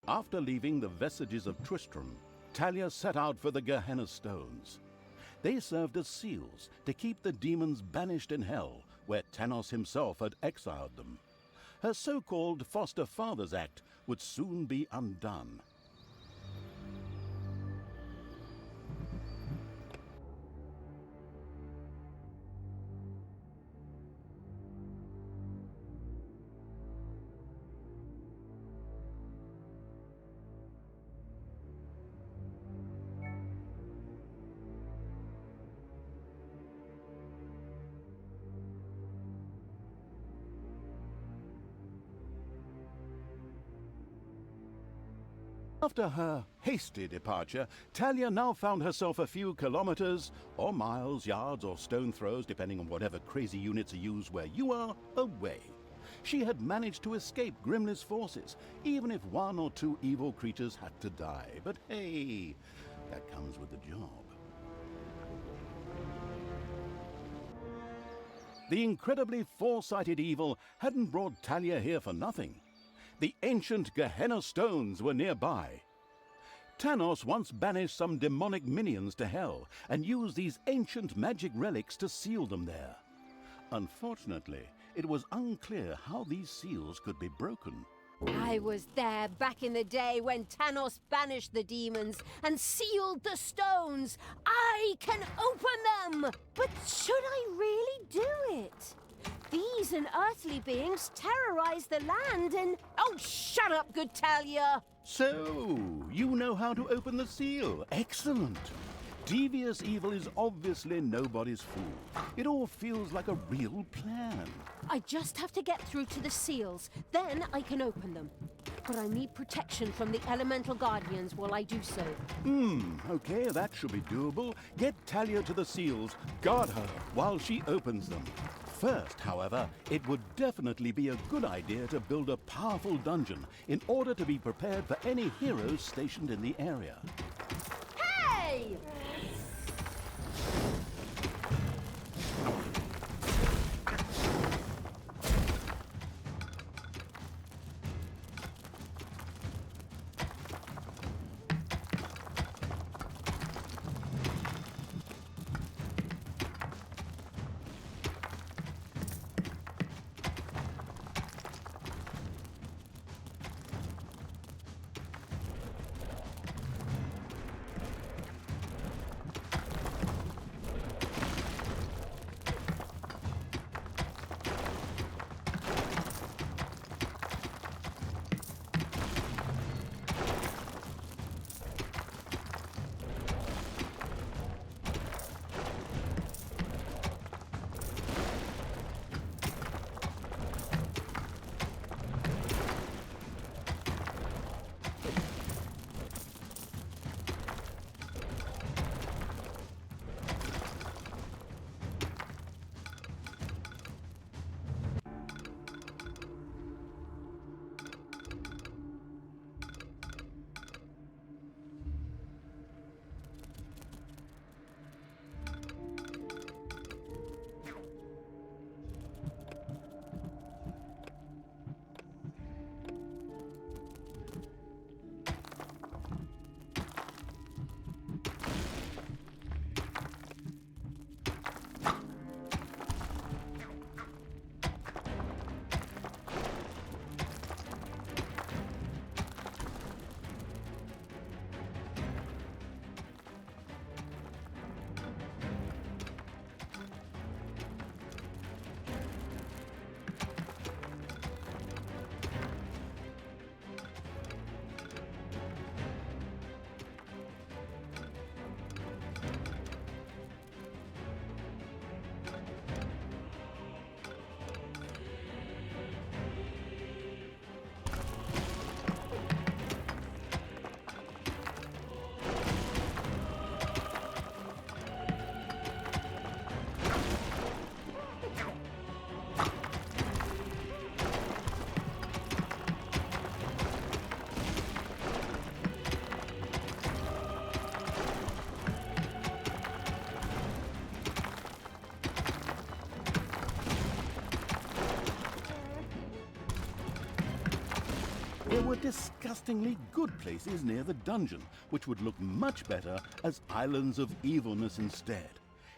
After leaving the vestiges of Tristram, Thalya set out for the Gehenna stones. They served as seals to keep the demons banished in hell, where Thanos himself had exiled them. Her so-called foster father's act would soon be undone. After her hasty departure, Thalya now found herself a few kilometers, or miles, yards, or stone throws, depending on whatever crazy units are used where you are, away. She had managed to escape Grimly's forces, even if one or two evil creatures had to die. But hey, that comes with the job. The incredibly foresighted evil hadn't brought Thalya here for nothing. The ancient Gehenna stones were nearby. Thanos once banished some demonic minions to hell and used these ancient magic relics to seal them there. Unfortunately, it was unclear how these seals could be broken. I was there back in the day when Thanos banished the demons and sealed the stones. I can open them! But should I really do it? These unearthly beings terrorize the land and... Oh, shut up, good Thalya! So, you know how to open the seal. Excellent. Devious evil is obviously nobody's fool. It all feels like a real plan. I just have to get through to the seals. Then I can open them. But I need protection from the elemental guardians while I do so. Okay, that should be doable. Get Thalya to the seals. Guard her while she opens them. First, however, it would definitely be a good idea to build a powerful dungeon in order to be prepared for any heroes stationed in the area. Hey! were disgustingly good places near the dungeon, which would look much better as islands of evilness instead,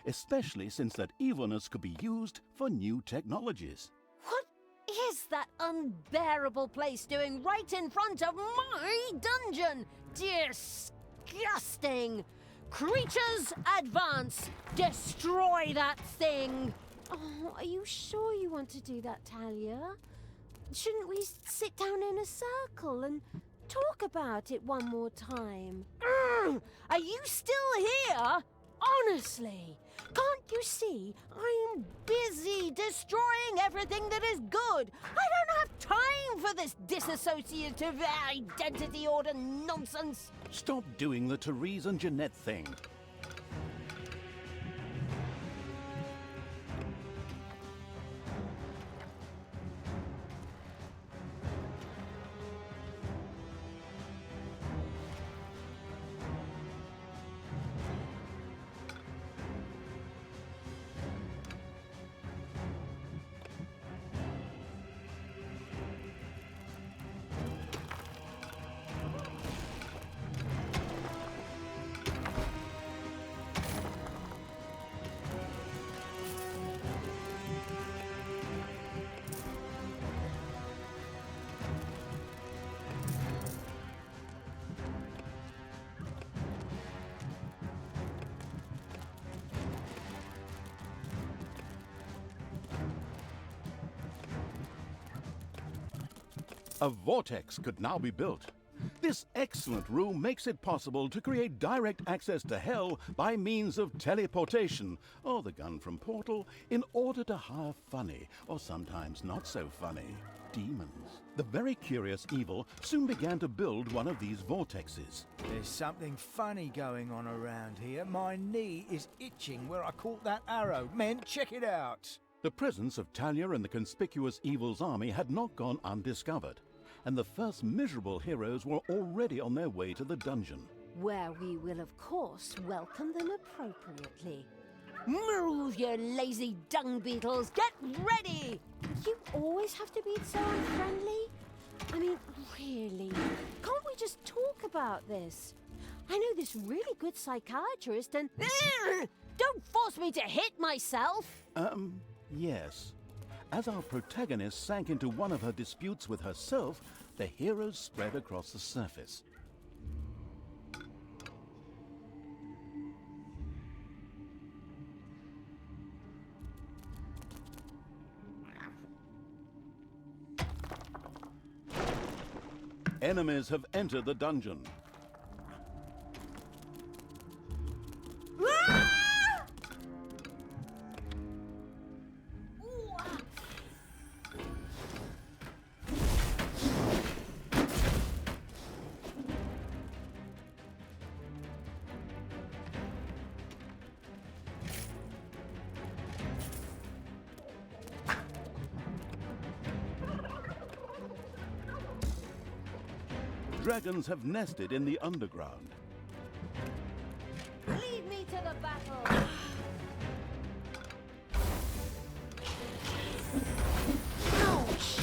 especially since that evilness could be used for new technologies. What is that unbearable place doing right in front of my dungeon? Disgusting! Creatures, advance! Destroy that thing! Oh, are you sure you want to do that, Thalya? Shouldn't we sit down in a circle and talk about it one more time? Are you still here? Honestly, can't you see I'm busy destroying everything that is good? I don't have time for this disassociative identity order nonsense. Stop doing the Therese and Jeanette thing. A vortex could now be built. This excellent room makes it possible to create direct access to Hell by means of teleportation, or the gun from Portal, in order to hire funny, or sometimes not so funny, demons. The very curious Evil soon began to build one of these vortexes. There's something funny going on around here. My knee is itching where I caught that arrow. Men, check it out. The presence of Thalya and the conspicuous Evil's army had not gone undiscovered, and the first miserable heroes were already on their way to the dungeon. Where we will, of course, welcome them appropriately. Move, you lazy dung beetles! Get ready! You always have to be so unfriendly? I mean, really, can't we just talk about this? I know this really good psychiatrist and... Don't force me to hit myself! Yes. As our protagonist sank into one of her disputes with herself, the heroes spread across the surface. Enemies have entered the dungeon. Dragons have nested in the underground. Lead me to the battle! Ouch!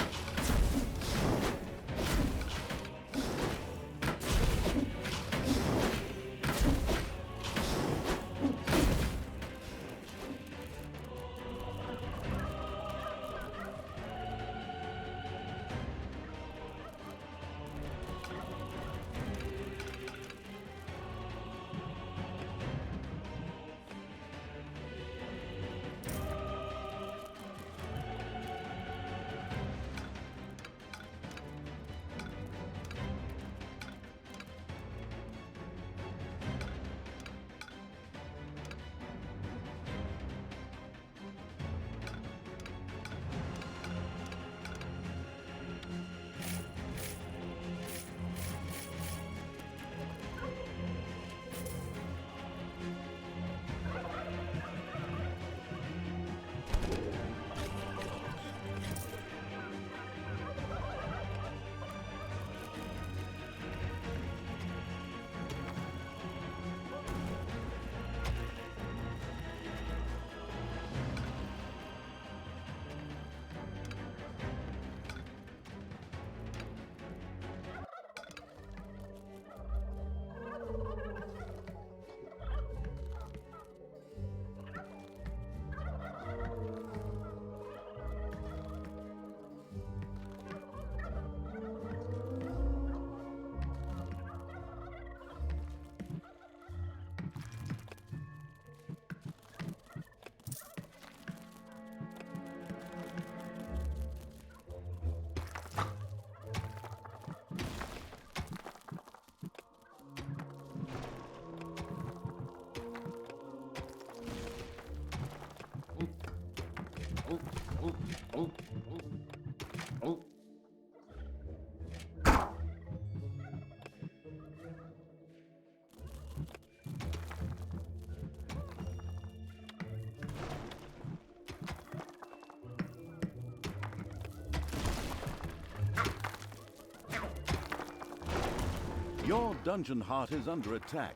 Your dungeon heart is under attack.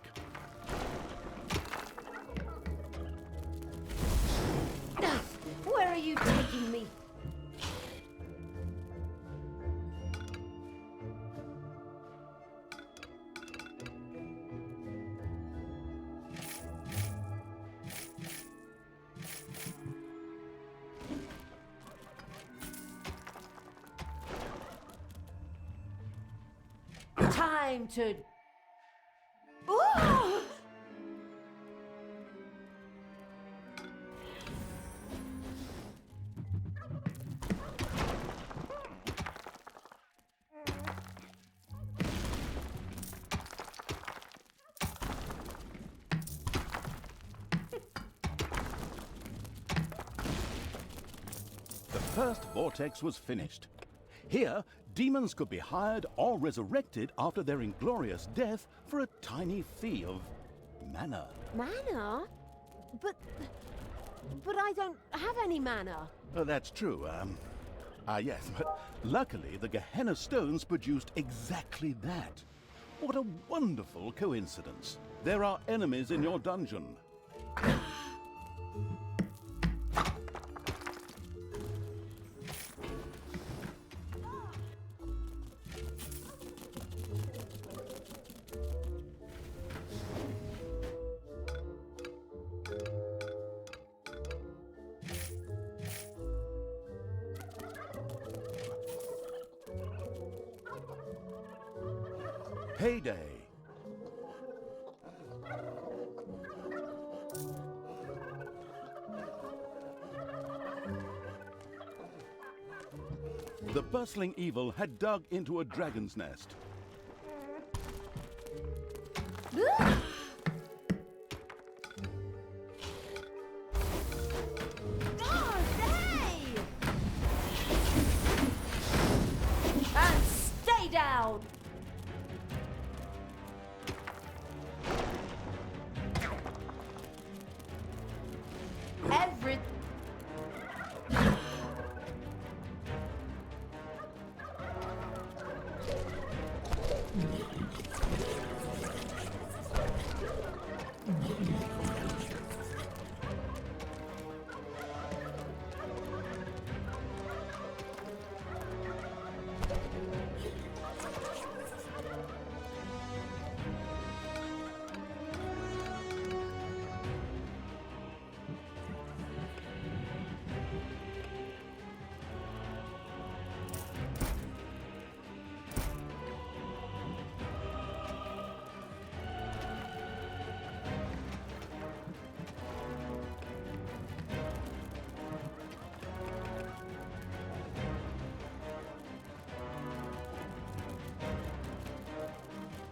Where are you taking me? Time to... Ooh! The first vortex was finished. Here, demons could be hired or resurrected after their inglorious death for a tiny fee of mana. Mana? But I don't have any mana. That's true. Yes, but luckily the Gehenna stones produced exactly that. What a wonderful coincidence. There are enemies in your dungeon. Payday. The bustling evil had dug into a dragon's nest. And stay down! Every...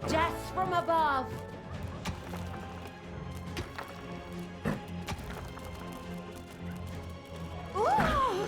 Death from above! Ooh!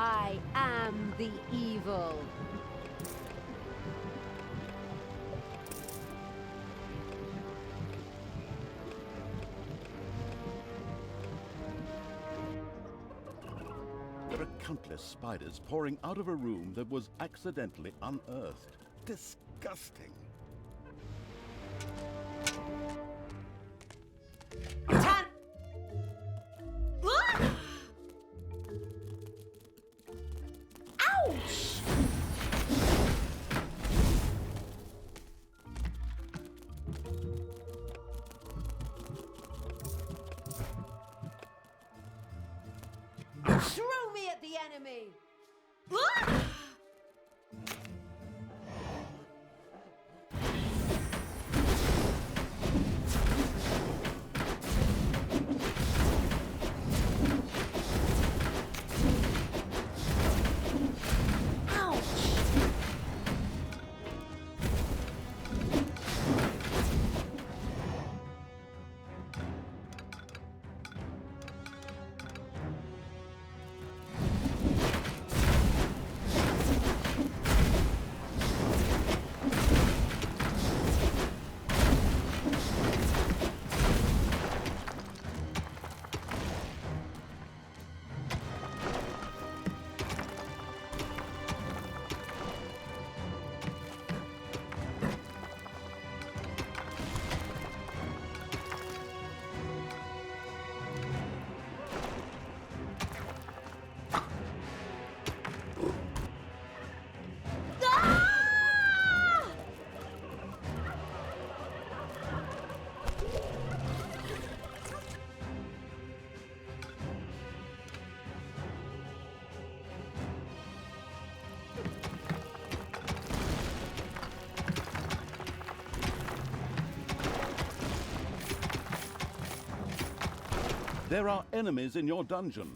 I am the evil. There are countless spiders pouring out of a room that was accidentally unearthed. Disgusting. Tan... Ah! Ouch! Throw me at the enemy! Ah! There are enemies in your dungeon.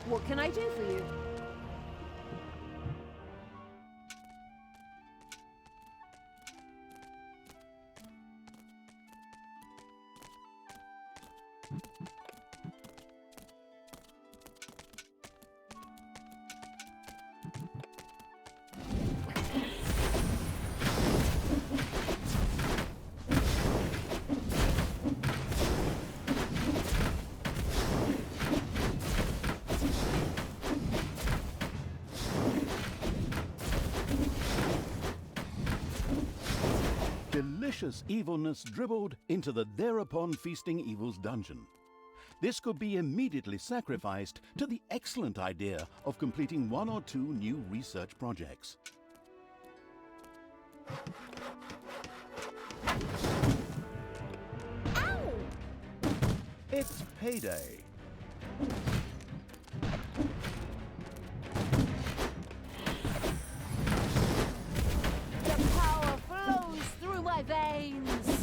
What can I do for you? Delicious evilness dribbled into the thereupon feasting evil's dungeon. This could be immediately sacrificed to the excellent idea of completing 1 or 2 new research projects. Ow! It's payday. The power flows through my veins.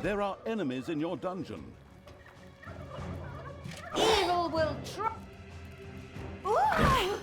There are enemies in your dungeon. Evil will try. Ooh!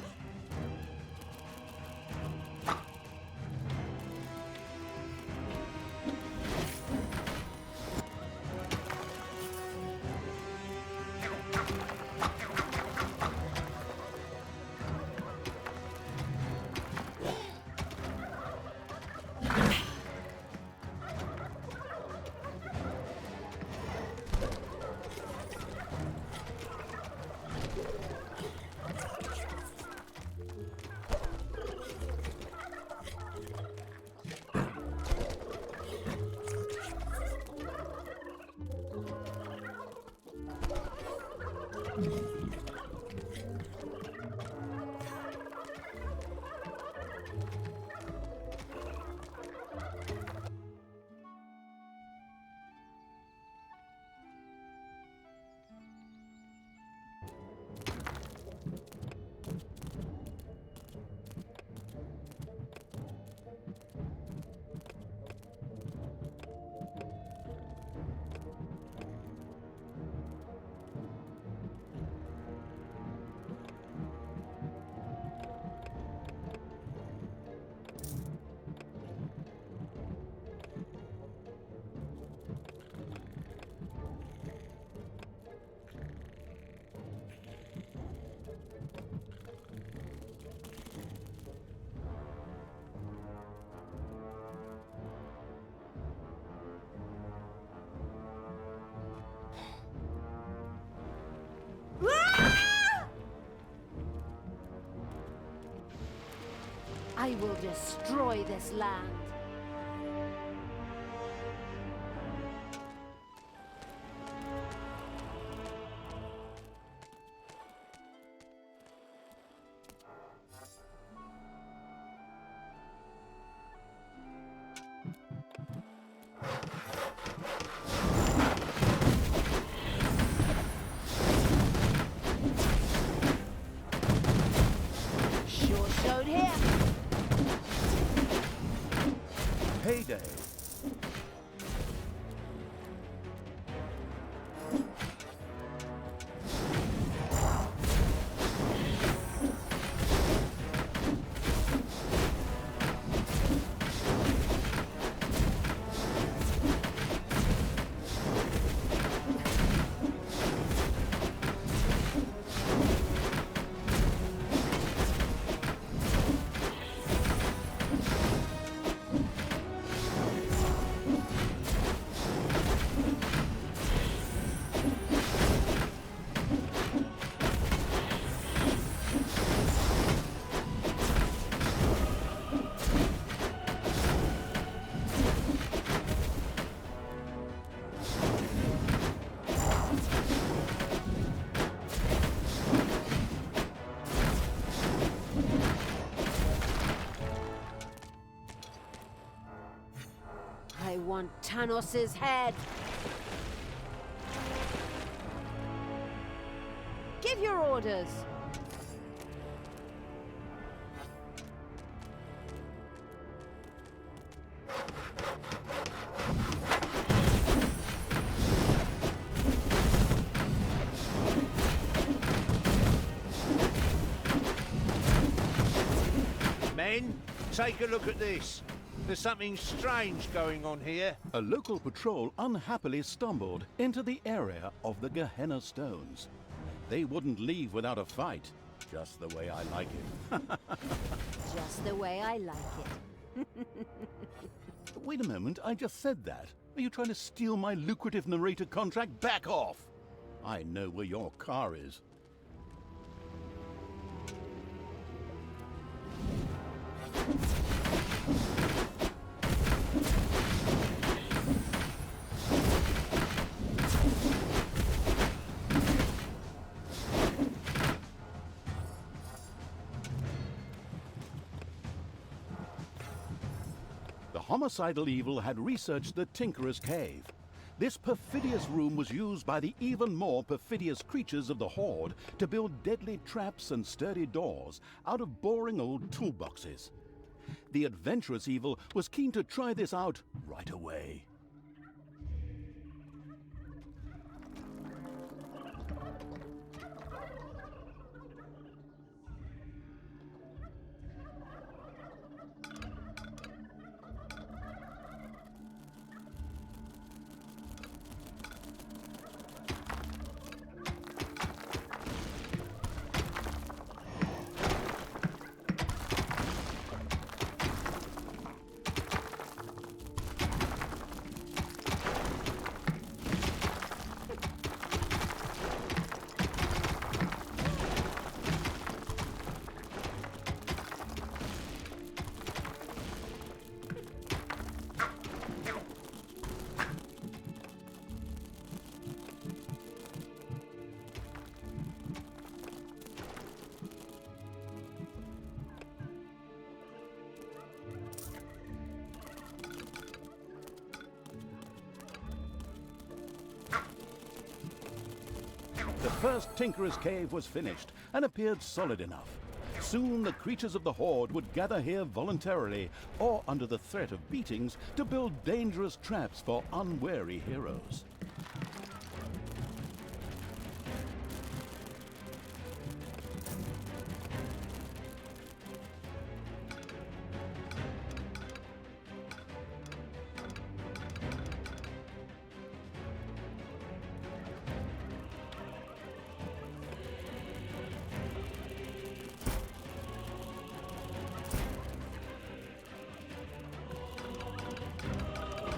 I will destroy this land. Sure showed him. Payday. I want Thanos' head. Give your orders. take a look at this. There's something strange going on here. A local patrol unhappily stumbled into the area of the Ghenna stones. They wouldn't leave without a fight, just the way I like it. Just the way I like it. Wait a moment, I just said that. Are you trying to steal my lucrative narrator contract? Back off! I know where your car is. The homicidal evil had researched the Tinkerer's Cave. This perfidious room was used by the even more perfidious creatures of the Horde to build deadly traps and sturdy doors out of boring old toolboxes. The adventurous evil was keen to try this out right away. The first Tinkerer's Cave was finished and appeared solid enough. Soon the creatures of the Horde would gather here voluntarily or under the threat of beatings to build dangerous traps for unwary heroes.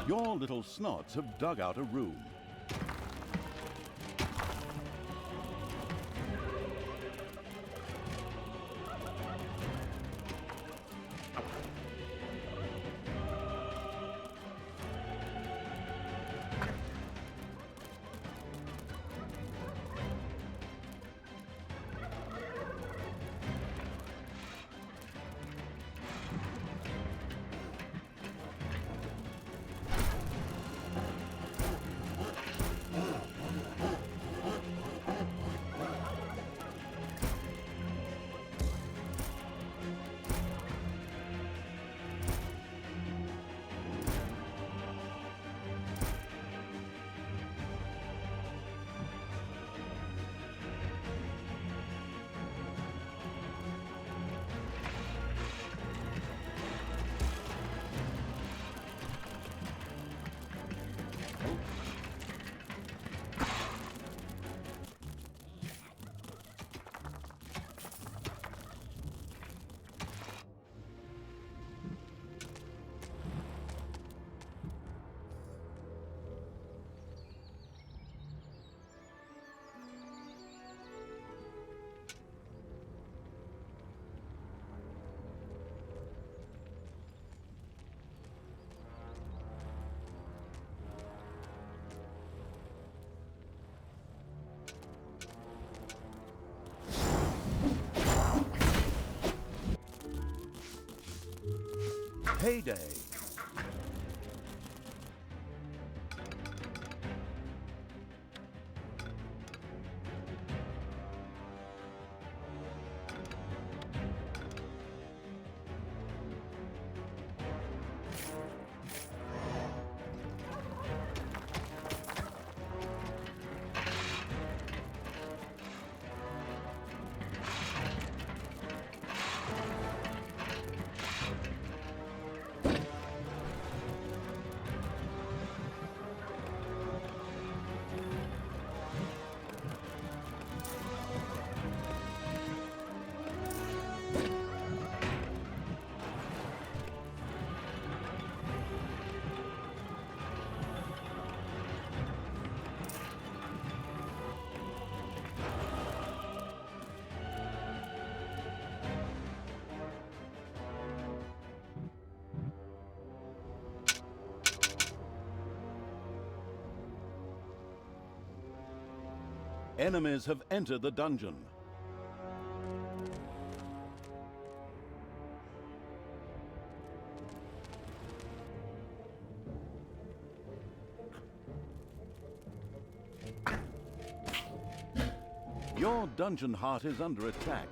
Your little snots have dug out a room. Payday. Enemies have entered the dungeon. Your dungeon heart is under attack.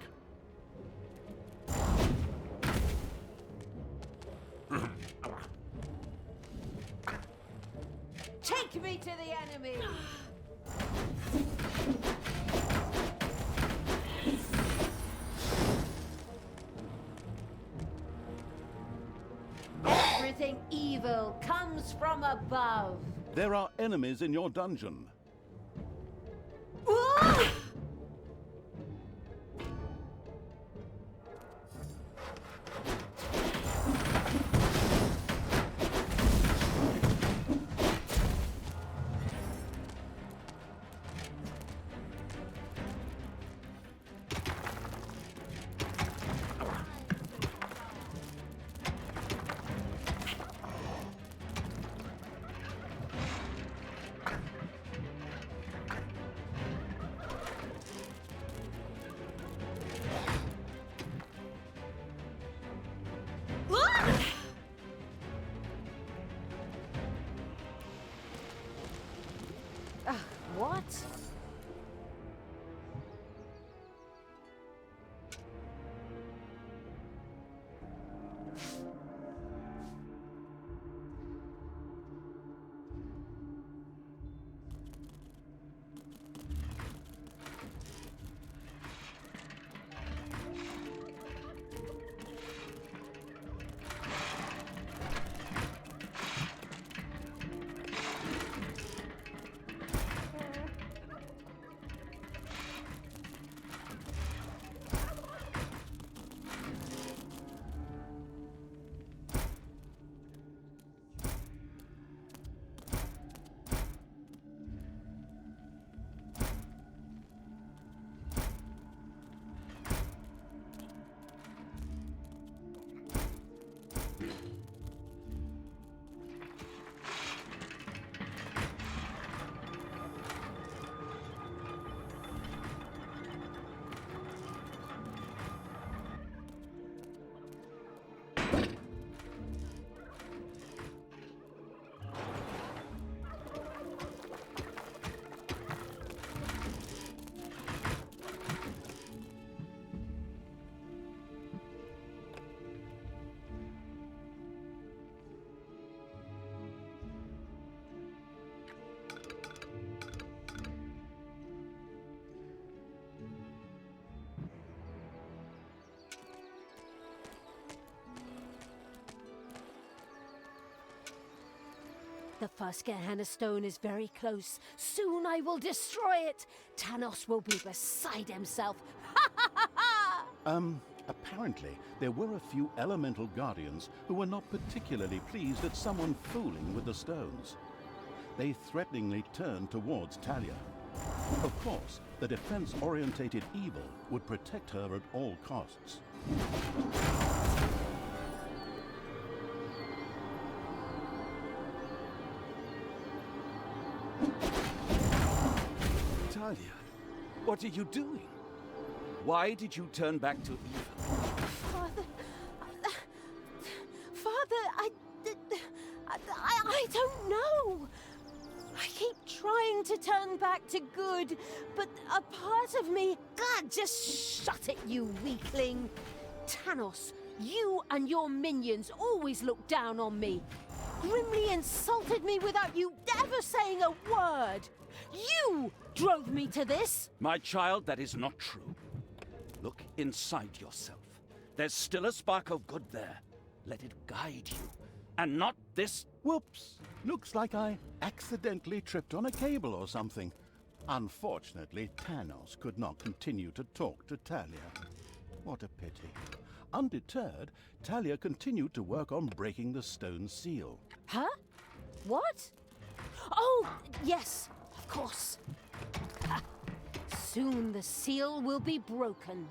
Take me to the enemy! Everything evil comes from above. There are enemies in your dungeon. Ah! What? The first Ghenna stone is very close. Soon I will destroy it. Thanos will be beside himself. Ha ha ha ha! Apparently, there were a few elemental guardians who were not particularly pleased at someone fooling with the stones. They threateningly turned towards Thalya. Of course, the defense-orientated evil would protect her at all costs. Thalya, what are you doing? Why did you turn back to evil? Father, I don't know. I keep trying to turn back to good, but a part of me... God, just shut it, you weakling. Thanos, you and your minions always look down on me. Grimly insulted me without you ever saying a word. You drove me to this. My child, that is not true. Look inside yourself. There's still a spark of good there. Let it guide you, and not this... Whoops! Looks like I accidentally tripped on a cable or something. Unfortunately, Thanos could not continue to talk to Thalya. What a pity. Undeterred, Thalya continued to work on breaking the stone seal. Huh? What? Oh, yes, of course. Ha. Soon the seal will be broken.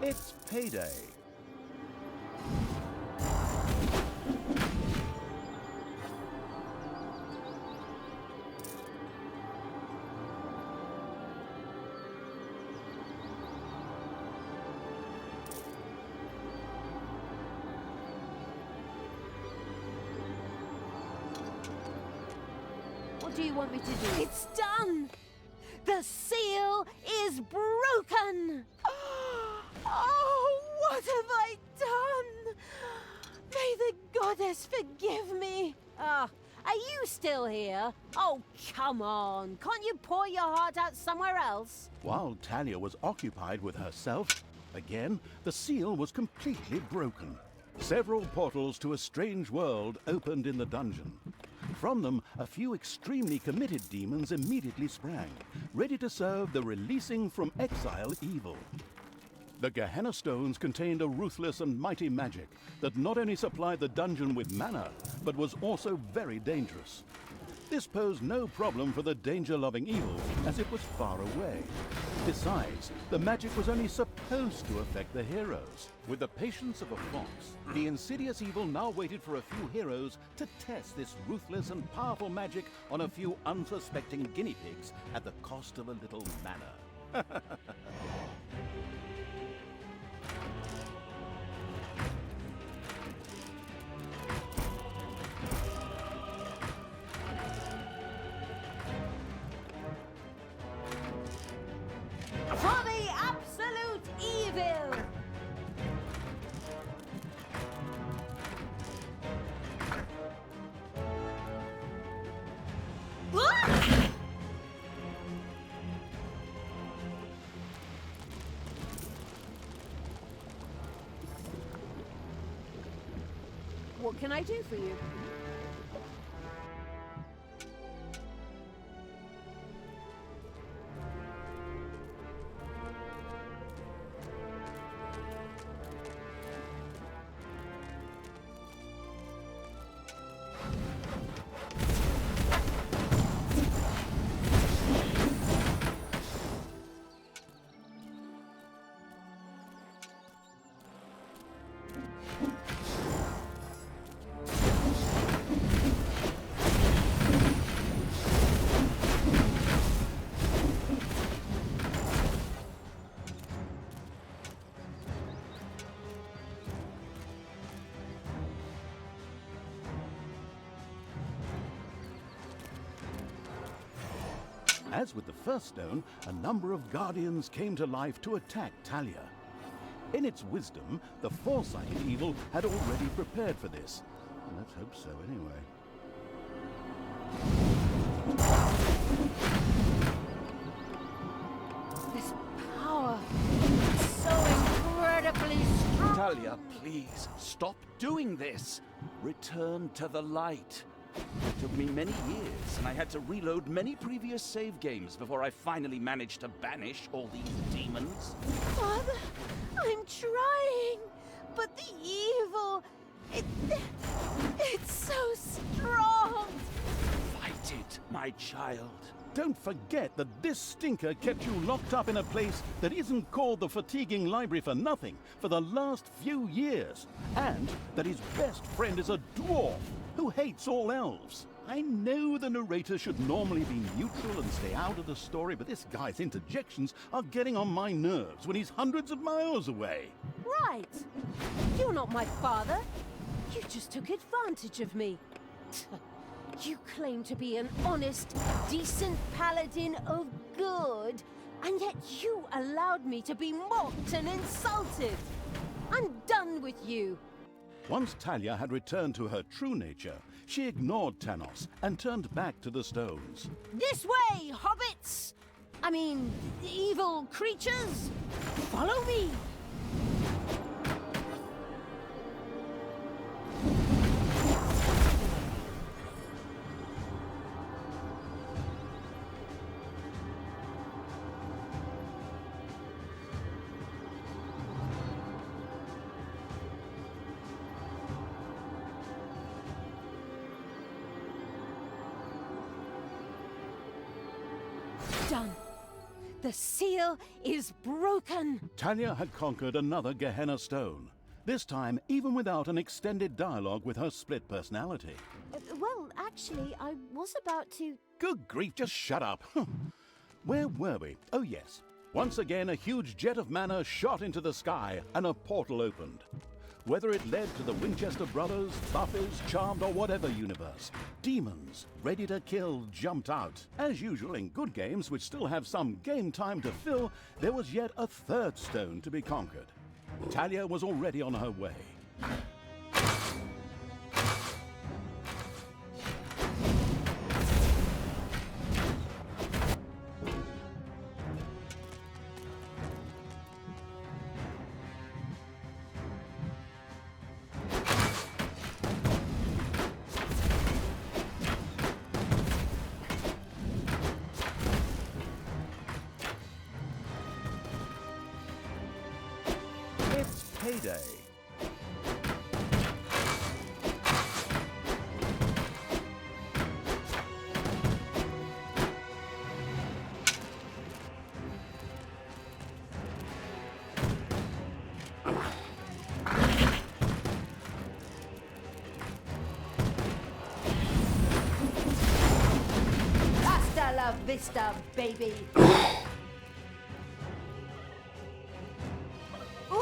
It's payday. What do you want me to do? It's done! The seal is broken! Oh, what have I done? May the goddess forgive me. Are you still here? Oh, come on. Can't you pour your heart out somewhere else? While Thalya was occupied with herself, again, the seal was completely broken. Several portals to a strange world opened in the dungeon. From them, a few extremely committed demons immediately sprang, ready to serve the releasing from exile evil. The Gehenna stones contained a ruthless and mighty magic that not only supplied the dungeon with mana, but was also very dangerous. This posed no problem for the danger-loving evil, as it was far away. Besides, the magic was only supposed to affect the heroes. With the patience of a fox, the insidious evil now waited for a few heroes to test this ruthless and powerful magic on a few unsuspecting guinea pigs at the cost of a little mana. For the absolute evil! Ah! What can I do for you? As with the first stone, a number of guardians came to life to attack Thalya. In its wisdom, the foresighted evil had already prepared for this. Let's hope so, anyway. This power is so incredibly strong. Thalya, please, stop doing this. Return to the light. It took me many years, and I had to reload many previous save games before I finally managed to banish all these demons. Father, I'm trying, but the evil, it's so strong. Fight it, my child. Don't forget that this stinker kept you locked up in a place that isn't called the fatiguing library for nothing for the last few years, and that his best friend is a dwarf who hates all elves. I know the narrator should normally be neutral and stay out of the story, but this guy's interjections are getting on my nerves when he's hundreds of miles away. Right. You're not my father. You just took advantage of me. You claim to be an honest, decent paladin of good, and yet you allowed me to be mocked and insulted. I'm done with you. Once Thalya had returned to her true nature, she ignored Thanos and turned back to the stones. This way, hobbits! I mean, evil creatures! Follow me! Done. The seal is broken. Thalya had conquered another Gehenna stone, this time even without an extended dialogue with her split personality. Well, actually, I was about to... Good grief, just shut up. Where were we? Oh yes. Once again, a huge jet of mana shot into the sky and a portal opened. Whether it led to the Winchester Brothers, Buffers, Charmed, or whatever universe, demons ready to kill jumped out. As usual in good games which still have some game time to fill, there was yet a third stone to be conquered. Thalya was already on her way. It's payday. Hasta la vista, baby. Ooh!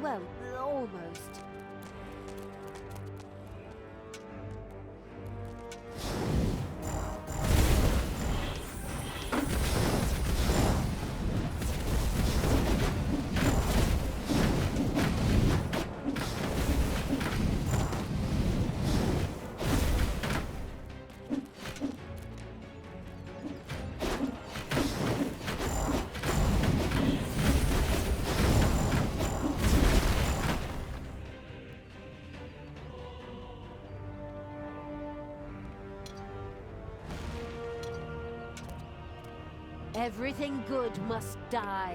Well, almost. Everything good must die.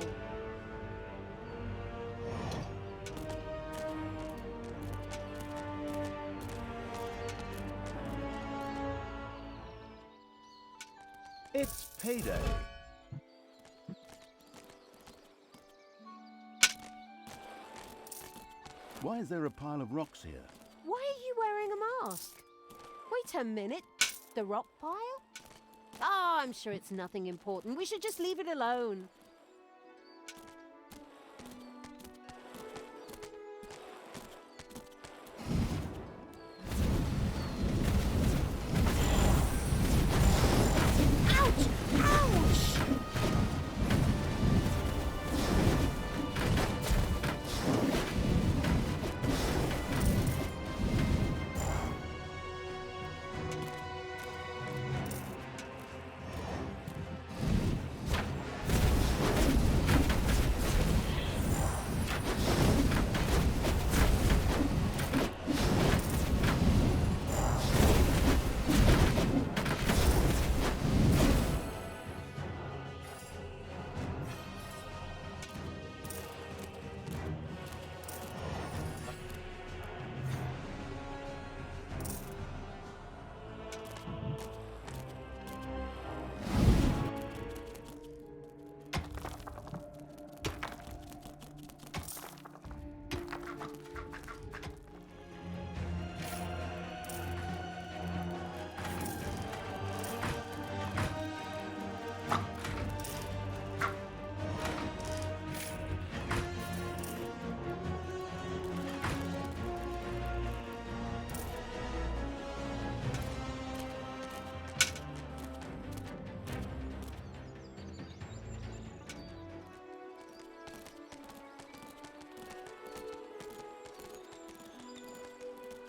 It's payday. Why is there a pile of rocks here? Why are you wearing a mask? Wait a minute. The rock pile? Oh, I'm sure it's nothing important. We should just leave it alone. Ouch! Ouch!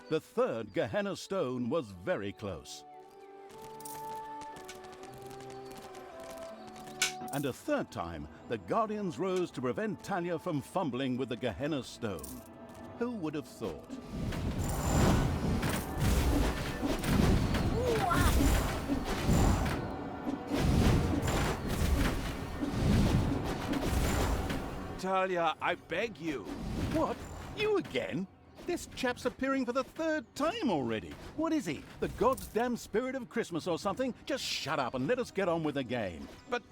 The third Gehenna stone was very close. And a third time, the Guardians rose to prevent Thalya from fumbling with the Gehenna stone. Who would have thought? Thalya, I beg you. What? You again? This chap's appearing for the third time already. What is he? The goddamn spirit of Christmas or something? Just shut up and let us get on with the game. But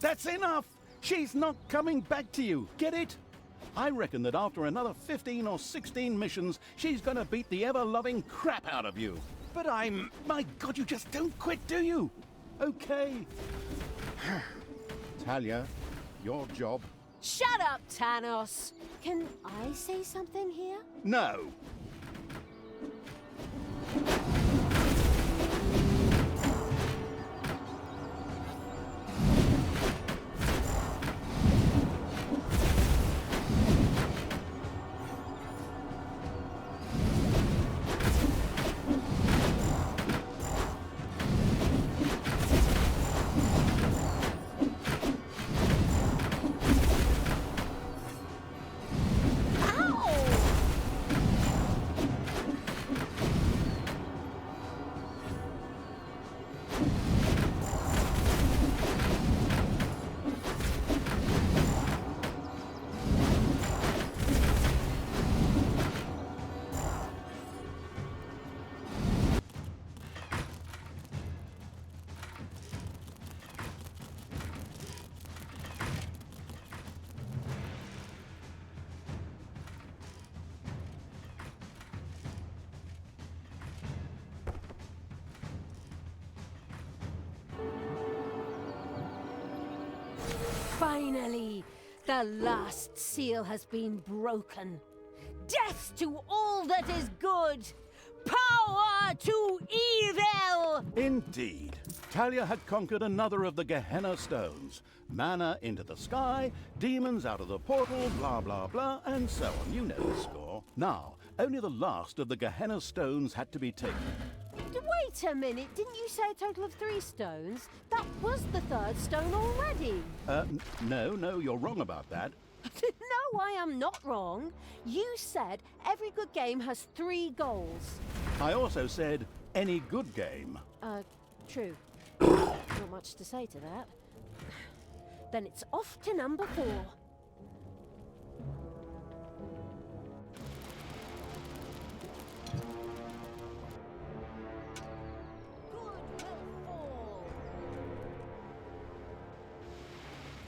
That's enough! She's not coming back to you. Get it? I reckon that after another 15 or 16 missions, she's gonna beat the ever-loving crap out of you. But I'm... My God, you just don't quit, do you? Okay. Thalya, your job. Shut up, Thanos! Can I say something here? No. Finally! The last seal has been broken. Death to all that is good! Power to evil! Indeed, Thalya had conquered another of the Gehenna stones. Mana into the sky, demons out of the portal, blah blah blah, and so on. You know the score. Now, only the last of the Gehenna stones had to be taken. Wait a minute, didn't you say a total of 3 stones? That was the 3rd stone already. No, you're wrong about that. No, I am not wrong. You said every good game has 3 goals. I also said any good game. True. Not much to say to that. Then it's off to number 4.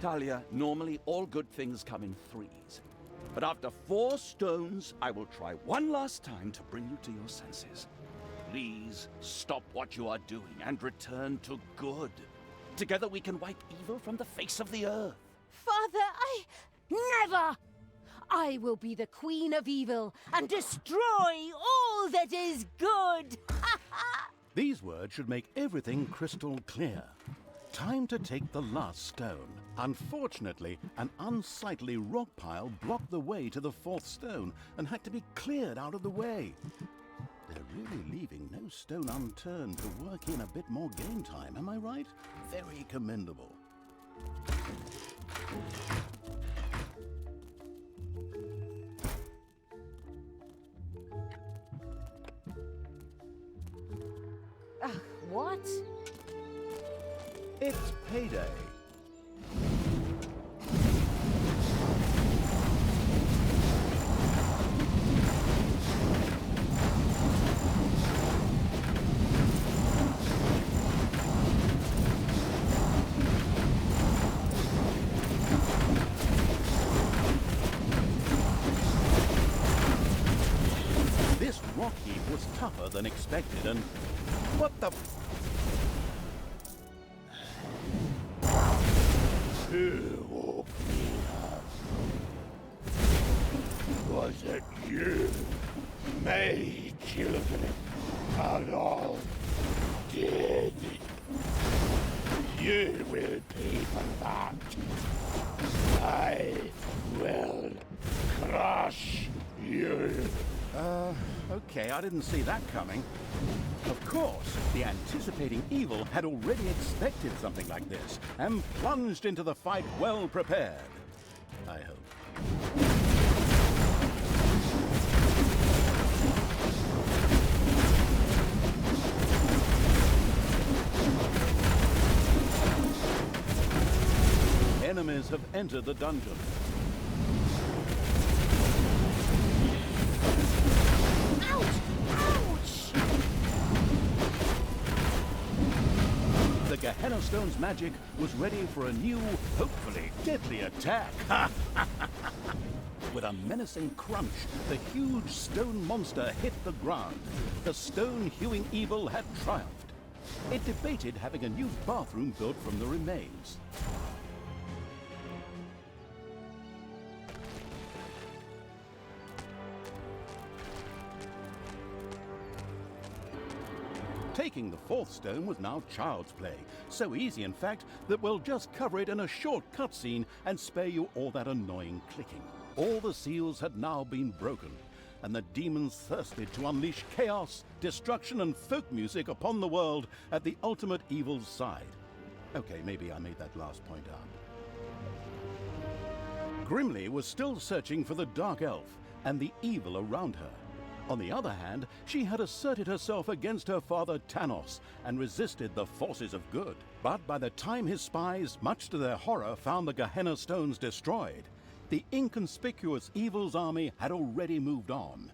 Thalya, normally all good things come in 3s. But after 4 stones, I will try one last time to bring you to your senses. Please stop what you are doing and return to good. Together we can wipe evil from the face of the earth. Father, never! I will be the Queen of Evil and destroy all that is good! These words should make everything crystal clear. Time to take the last stone. Unfortunately, an unsightly rock pile blocked the way to the 4th stone and had to be cleared out of the way. They're really leaving no stone unturned to work in a bit more game time, am I right? Very commendable. What? It's payday. This rock heap was tougher than expected, and what the Who woke me up? Was it you? My children are all dead. You will pay for that. I will crush you. Okay, I didn't see that coming. Of course, the anticipating evil had already expected something like this and plunged into the fight well prepared. I hope. Enemies have entered the dungeon. The Gehenna Stone's magic was ready for a new, hopefully deadly attack. With a menacing crunch, the huge stone monster hit the ground. The stone-hewing evil had triumphed. It debated having a new bathroom built from the remains. Taking the 4th stone was now child's play. So easy, in fact, that we'll just cover it in a short cutscene and spare you all that annoying clicking. All the seals had now been broken, and the demons thirsted to unleash chaos, destruction, and folk music upon the world at the ultimate evil's side. Okay, maybe I made that last point up. Grimly was still searching for the Dark Elf and the evil around her. On the other hand, she had asserted herself against her father Thanos and resisted the forces of good. But by the time his spies, much to their horror, found the Gehenna Stones destroyed, the inconspicuous evil's army had already moved on.